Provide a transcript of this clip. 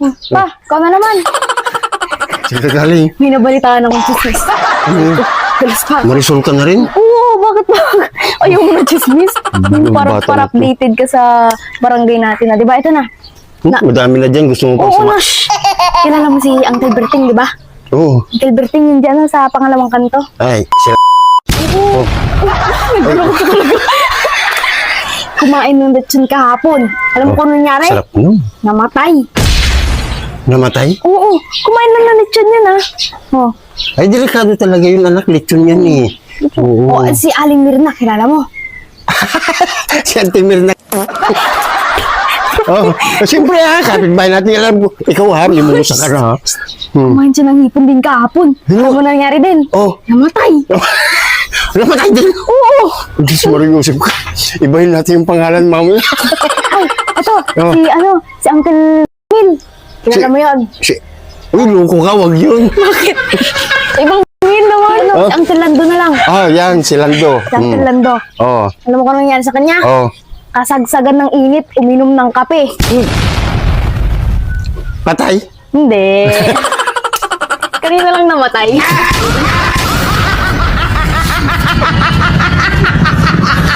Pa, ikaw na naman. Saan ka galing? May nabalitaan akong chismis. Galas pa. Marisol ka na rin? Oo, bakit ba? Ayaw mo na chismis. Para bata na to. updated ka sa barangay natin na, di ba? Ito na. Madami na dyan. Gusto mo pang Oo na. Kilala mo si Uncle Berting, di ba? Oo. Uncle Berting yun dyan sa pangalawang kanto. Ay, sila. Oh. Kumain ng lechon kahapon. Alam mo kung ano nangyari? Sarap nun. Namatay. Namatay? Oo, kumain lang ng lechon yun Oh. Ay, delikado talaga yun, anak. Lechon yan eh. Oo. Oh, si Aling Mirna, kilala mo? Si Auntie Mirna. Oh, siyempre ha, kapitbahay natin alam mo. Ikaw ha, limusa ka na ha. Kumain siya ng hipon din kahapon. Alam mo nangyari din? Oh, Namatay. namatay din. Oo. Diyos Mariusip ka. Ibahin natin yung pangalan, mamaya. Ay, ito, Oh. si Uncle Will. Kilala mo yun? Uy, lungko ka, wag yun. Bakit? Ibang Will naman. Oh. Si Uncle Lando na lang. Ah, yan, si Lando. Si Uncle Lando. Oh, Alam mo kung ano nangyari sa kanya? oh. Kasagsagan ng init, uminom ng kape. Patay? Hindi. Kanina lang namatay.